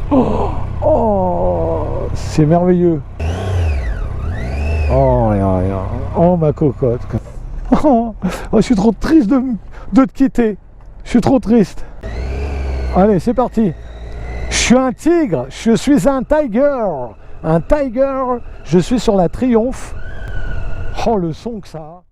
Oh, oh, c'est merveilleux. Oh, oh ma cocotte. Oh, je suis trop triste de te quitter. Je suis trop triste. Allez, c'est parti. Je suis un tigre, je suis un tiger. Un tiger, je suis sur la Triomphe. Oh, le son que ça a.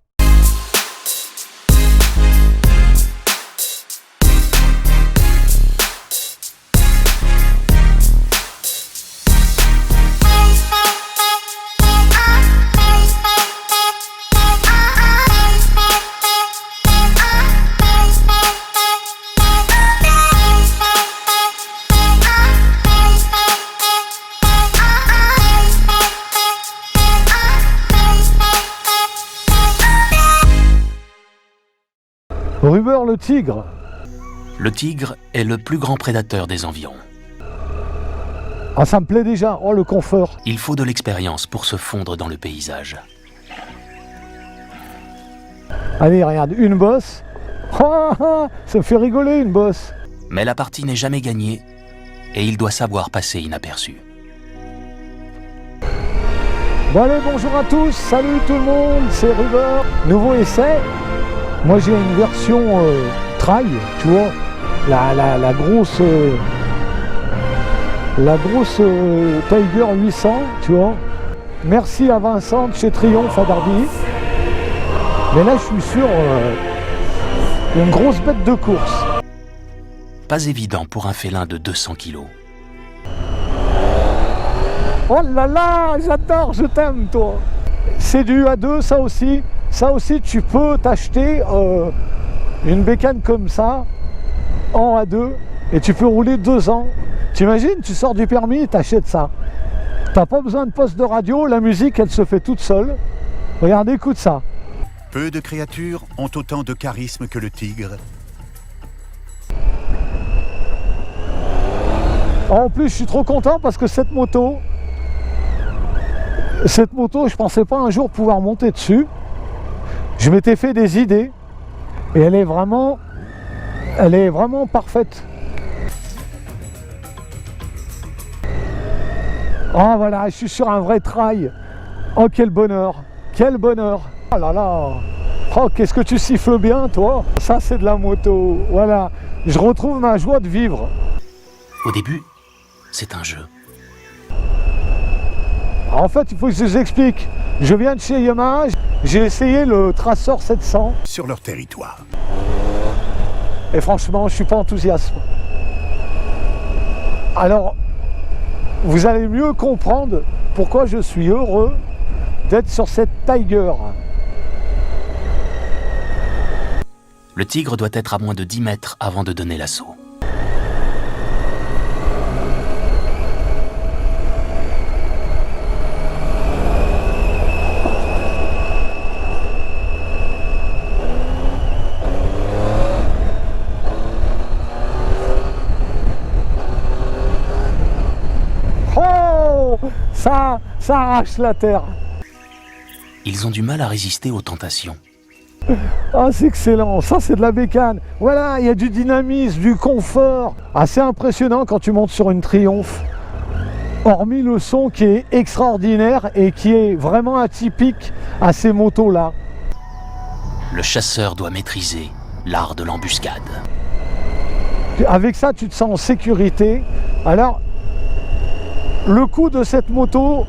Ruber le tigre. Le tigre est le plus grand prédateur des environs. Ah, ça me plaît déjà. Oh, le confort. Il faut de l'expérience pour se fondre dans le paysage. Allez, regarde, une bosse. Oh, oh, ça me fait rigoler, une bosse. Mais la partie n'est jamais gagnée et il doit savoir passer inaperçu. Bon allez, bonjour à tous. Salut tout le monde, c'est Ruber. Nouveau essai. Moi j'ai une version trail, tu vois, la grosse Tiger 800, tu vois. Merci à Vincent de chez Triomphe à Darby. Mais là je suis sur une grosse bête de course. Pas évident pour un félin de 200 kilos. Oh là là, j'adore, je t'aime toi. C'est du A2, ça aussi. Ça aussi, tu peux t'acheter une bécane comme ça, en A2, et tu peux rouler 2 ans. T'imagines, tu sors du permis et t'achètes ça. T'as pas besoin de poste de radio, la musique, elle se fait toute seule. Regarde, écoute ça. Peu de créatures ont autant de charisme que le tigre. En plus, je suis trop content parce que cette moto, je pensais pas un jour pouvoir monter dessus. Je m'étais fait des idées et elle est vraiment parfaite. Oh voilà, je suis sur un vrai trail. Oh quel bonheur, quel bonheur. Oh là là, oh qu'est-ce que tu siffles bien toi. Ça c'est de la moto, voilà. Je retrouve ma joie de vivre. Au début, c'est un jeu. En fait, il faut que je vous explique. Je viens de chez Yamaha, j'ai essayé le Tracer 700. Sur leur territoire. Et franchement, je ne suis pas enthousiaste. Alors, vous allez mieux comprendre pourquoi je suis heureux d'être sur cette Tiger. Le tigre doit être à moins de 10 mètres avant de donner l'assaut. Ça arrache la terre. Ils ont du mal à résister aux tentations. Ah, c'est excellent, ça c'est de la bécane. Voilà, il y a du dynamisme, du confort. Assez impressionnant quand tu montes sur une Triomphe. Hormis le son qui est extraordinaire et qui est vraiment atypique à ces motos-là. Le chasseur doit maîtriser l'art de l'embuscade. Avec ça, tu te sens en sécurité. Alors, le coût de cette moto,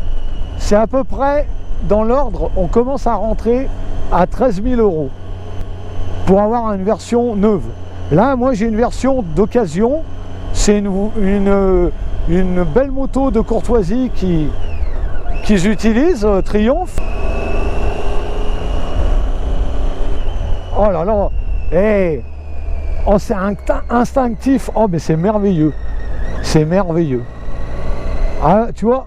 c'est à peu près dans l'ordre, on commence à rentrer à 13 000 € pour avoir une version neuve. Là, moi, j'ai une version d'occasion. C'est une belle moto de courtoisie qu'ils utilisent, Triomphe. Oh là là, hey. Oh, c'est instinctif. Oh, mais c'est merveilleux. C'est merveilleux. Ah, tu vois,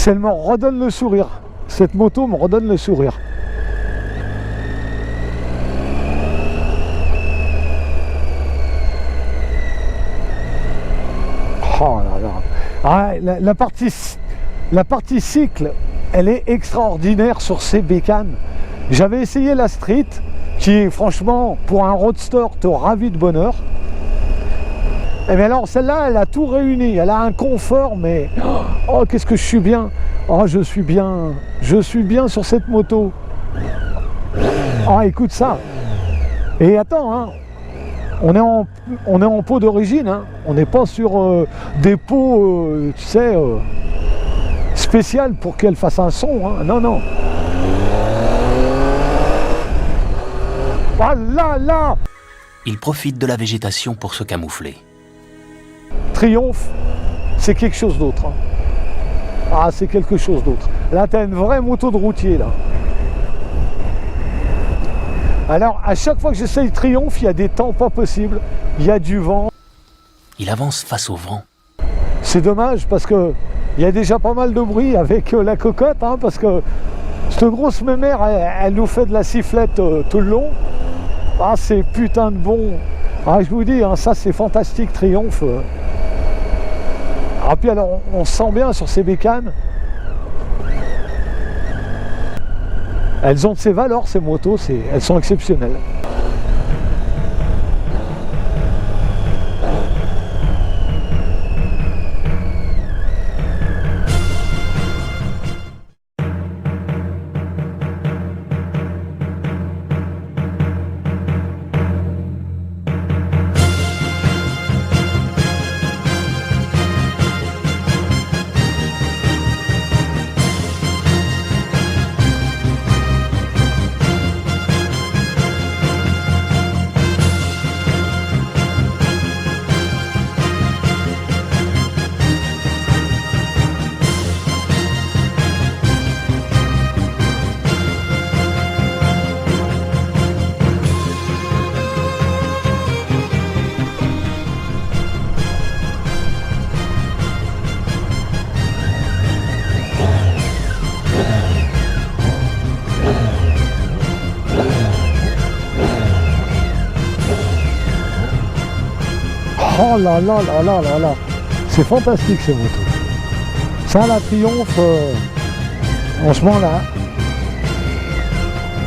elle me redonne le sourire. Cette moto me redonne le sourire. Oh là là. Ah, la partie cycle, elle est extraordinaire sur ces bécanes. J'avais essayé la Street, qui franchement, pour un roadster, te ravit de bonheur. Et bien alors celle-là, elle a tout réuni. Elle a un confort, mais oh qu'est-ce que je suis bien. Oh je suis bien sur cette moto. Oh écoute ça. Et attends, hein, on est en pot d'origine, hein. On n'est pas sur des pots, tu sais, spéciales pour qu'elle fasse un son, hein. Non, non. Ah là là. Il profite de la végétation pour se camoufler. Triomphe, c'est quelque chose d'autre, hein. Ah, c'est quelque chose d'autre. Là, tu as une vraie moto de routier, là. Alors, à chaque fois que j'essaye Triomphe, il y a des temps pas possibles. Il y a du vent. Il avance face au vent. C'est dommage parce que il y a déjà pas mal de bruit avec la cocotte, hein, parce que cette grosse mémère, elle nous fait de la sifflette tout le long. Ah, c'est putain de bon. Ah, je vous dis, hein, ça c'est fantastique, Triomphe. Ah, puis alors, on se sent bien sur ces bécanes. Elles ont de ces valeurs, ces motos, elles sont exceptionnelles. Oh là là là là là là. C'est fantastique ces motos. Ça, la Triomphe, franchement là.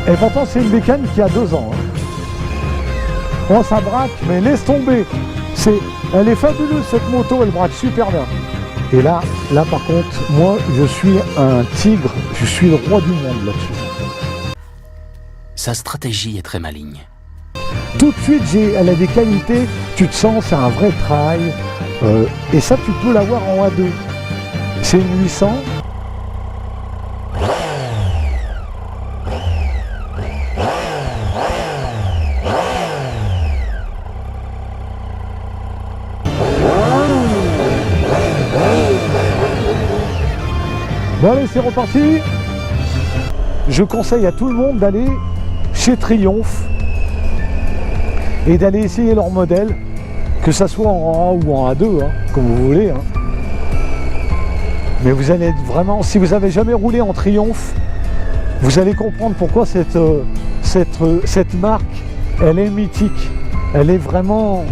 Et pourtant c'est une bécane qui a 2 ans. Hein. Oh, ça braque, mais laisse tomber. Elle est fabuleuse cette moto, elle braque super bien. Et là par contre, moi je suis un tigre, je suis le roi du monde là-dessus. Sa stratégie est très maligne. Tout de suite, elle a des qualités, tu te sens, c'est un vrai trail. Et ça, tu peux l'avoir en A2. C'est une 800. Bon allez, c'est reparti. Je conseille à tout le monde d'aller chez Triomphe et d'aller essayer leur modèle, que ça soit en A ou en A2, hein, comme vous voulez. Hein. Mais vous allez être vraiment, si vous n'avez jamais roulé en Triomphe, vous allez comprendre pourquoi cette marque, elle est mythique. Elle est vraiment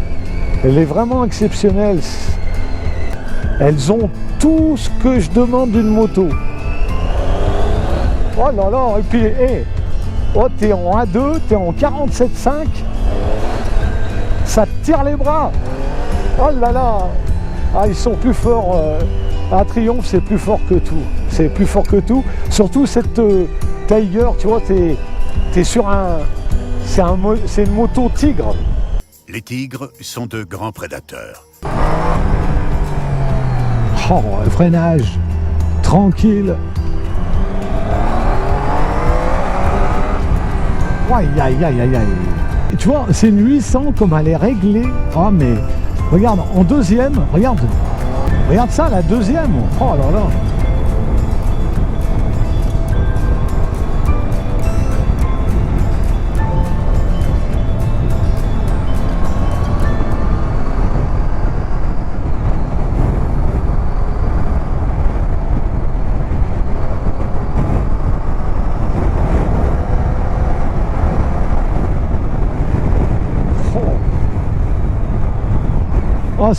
exceptionnelle. Elles ont tout ce que je demande d'une moto. Oh là là, et puis, oh, t'es en A2, t'es en 47.5. Ça te tire les bras. Oh là là. Ah, ils sont plus forts. À Triomphe, c'est plus fort que tout. C'est plus fort que tout. Surtout cette Tiger, tu vois, t'es sur un... C'est une moto tigre. Les tigres sont de grands prédateurs. Oh, freinage. Tranquille. Aïe, aïe, aïe, aïe, aïe. Et tu vois, c'est une 800 comme elle est réglée. Ah, mais regarde, en deuxième, regarde ça, la deuxième. Oh là là. Oh,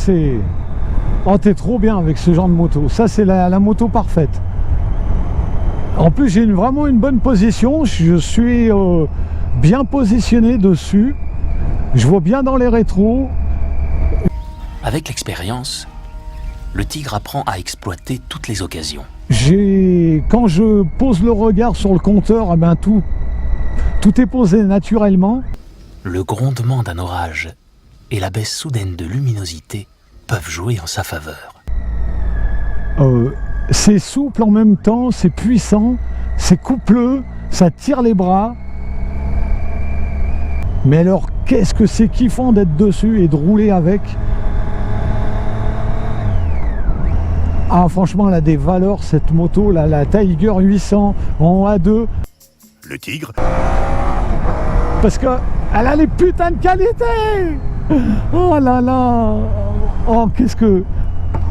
oh, t'es trop bien avec ce genre de moto. Ça, c'est la moto parfaite. En plus, j'ai vraiment une bonne position. Je suis bien positionné dessus. Je vois bien dans les rétros. Avec l'expérience, le tigre apprend à exploiter toutes les occasions. Quand je pose le regard sur le compteur, eh ben tout est posé naturellement. Le grondement d'un orage et la baisse soudaine de luminosité peuvent jouer en sa faveur. C'est souple en même temps, c'est puissant, c'est coupleux, ça tire les bras. Mais alors, qu'est-ce que c'est kiffant d'être dessus et de rouler avec. Ah, franchement, elle a des valeurs, cette moto, là, la Tiger 800 en A2. Le tigre, Parce que elle a les putains de qualités. Oh là là. Oh, qu'est-ce que...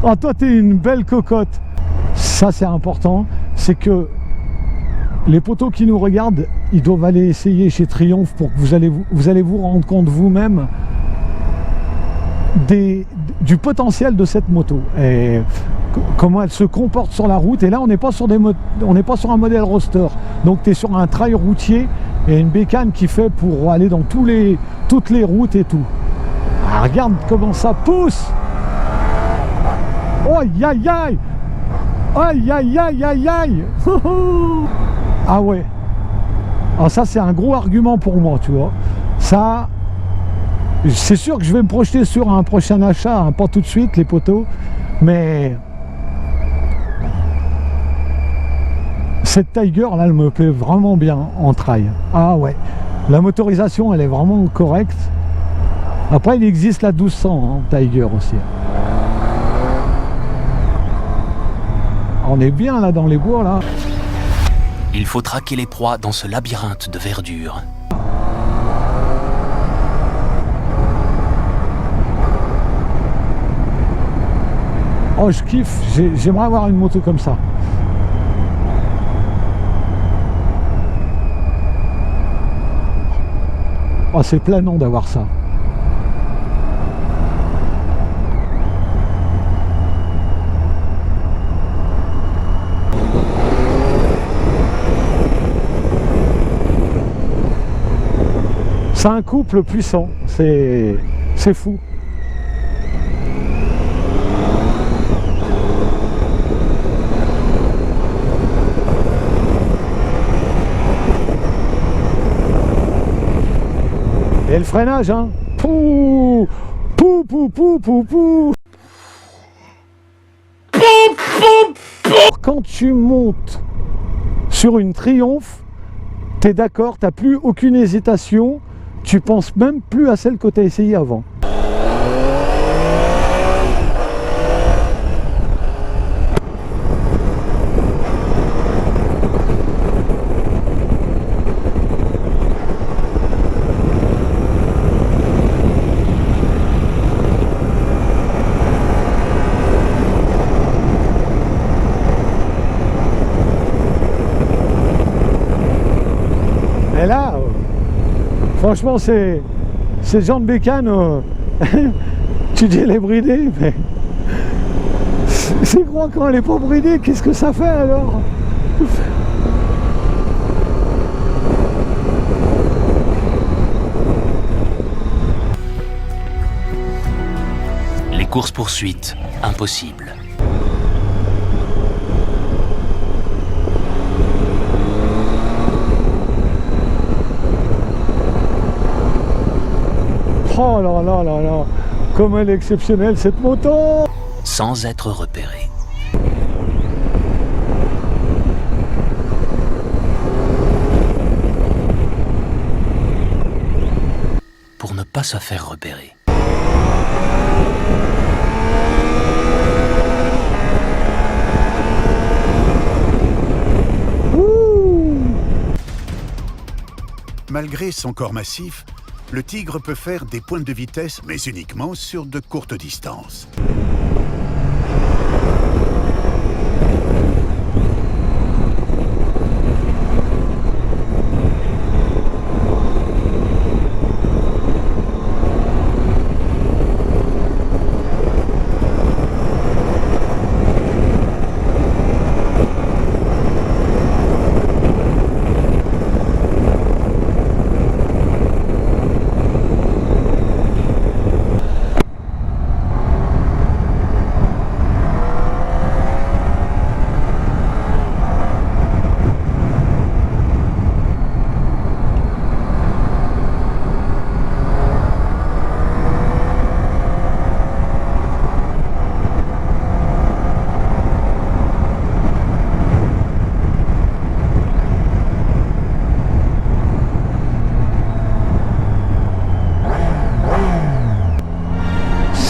Oh, toi, t'es une belle cocotte. Ça, c'est important. C'est que les potos qui nous regardent, ils doivent aller essayer chez Triumph pour que vous allez vous rendre compte vous-même du potentiel de cette moto et comment elle se comporte sur la route. Et là, on n'est pas sur un modèle roadster, donc tu es sur un trail routier et une bécane qui fait pour aller dans toutes les routes et tout. Ah, regarde comment ça pousse. Oh aïe aïe aïe. Aïe aïe aïe aïe aïe. Ah ouais. Alors ça, c'est un gros argument pour moi, tu vois. Ça, c'est sûr que je vais me projeter sur un prochain achat, hein, pas tout de suite les poteaux, mais cette Tiger là, elle me plaît vraiment bien en trail. Ah ouais, la motorisation elle est vraiment correcte. Après il existe la 1200 Tiger aussi. On est bien là dans les bois là. Il faut traquer les proies dans ce labyrinthe de verdure. Oh, je kiffe, j'aimerais avoir une moto comme ça. Oh, c'est planant d'avoir ça. C'est un couple puissant, c'est fou. Et le freinage, hein. Pouh, pouh, pouh, pouh, pouh, pouh. Quand tu montes sur une Triumph, t'es d'accord, t'as plus aucune hésitation, tu penses même plus à celle que t'as essayé avant. Et là, franchement, c'est ce genre de bécane, tu dis elle est bridée, mais c'est quoi quand elle n'est pas bridée, qu'est-ce que ça fait alors? Les courses-poursuites, impossible. Oh là là là là, comme elle est exceptionnelle cette moto! Sans être repéré. Pour ne pas se faire repérer. malgré son corps massif, le tigre peut faire des pointes de vitesse, mais uniquement sur de courtes distances.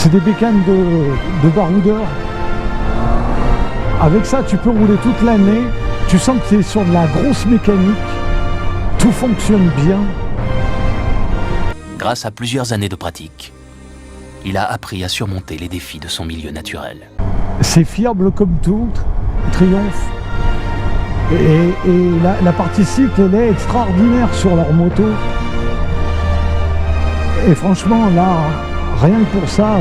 C'est des bécanes de baroudeur. Avec ça, tu peux rouler toute l'année. Tu sens que tu es sur de la grosse mécanique. Tout fonctionne bien. Grâce à plusieurs années de pratique, il a appris à surmonter les défis de son milieu naturel. C'est fiable comme tout, Triumph. Et la partie cycle, elle est extraordinaire sur leur moto. Et franchement, là, rien que pour ça,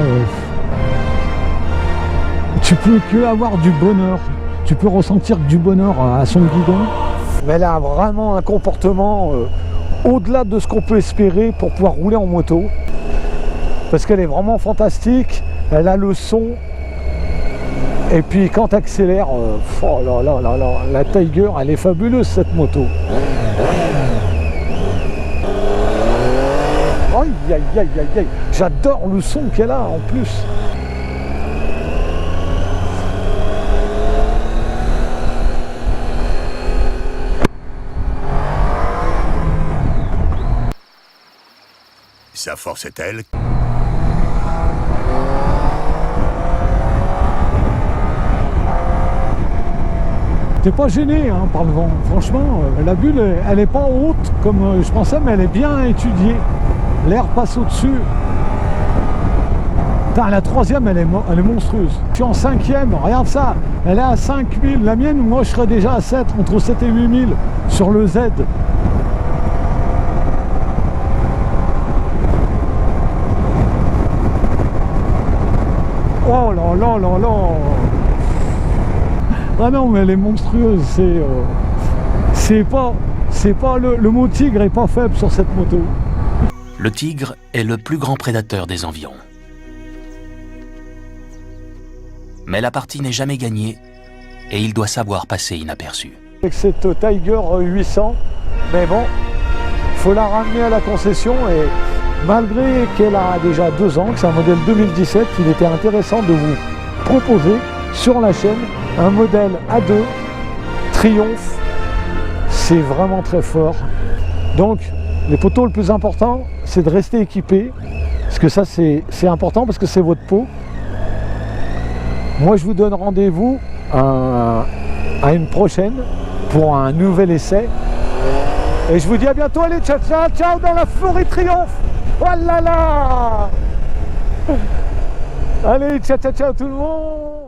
tu peux que avoir du bonheur. Tu peux ressentir que du bonheur à son guidon. Mais elle a vraiment un comportement au-delà de ce qu'on peut espérer pour pouvoir rouler en moto. Parce qu'elle est vraiment fantastique. Elle a le son. Et puis quand tu accélères, oh là là là là, la Tiger, elle est fabuleuse cette moto. Aïe aïe aïe aïe aïe, j'adore le son qu'elle a en plus. Sa force est telle. T'es pas gêné hein, par le vent. Franchement, la bulle, elle est pas haute comme je pensais, mais elle est bien étudiée. L'air passe au-dessus. La troisième, elle est monstrueuse. Je suis en cinquième, regarde ça. Elle est à 5000. La mienne, moi, je serais déjà à 7, entre 7 et 8000 sur le Z. Oh là là là là. Ah non, mais elle est monstrueuse. C'est pas le mot tigre est pas faible sur cette moto. Le tigre est le plus grand prédateur des environs. Mais la partie n'est jamais gagnée et il doit savoir passer inaperçu. Avec cette Tiger 800, mais bon, il faut la ramener à la concession et malgré qu'elle a déjà 2 ans, que c'est un modèle 2017, il était intéressant de vous proposer sur la chaîne un modèle A2 Triumph. C'est vraiment très fort. Donc, les poteaux, le plus important, c'est de rester équipé. Parce que ça, c'est important parce que c'est votre peau. Moi, je vous donne rendez-vous à une prochaine pour un nouvel essai. Et je vous dis à bientôt. Allez, ciao, ciao, ciao dans la forêt Triumph. Oh là là. Allez, ciao, ciao, ciao tout le monde.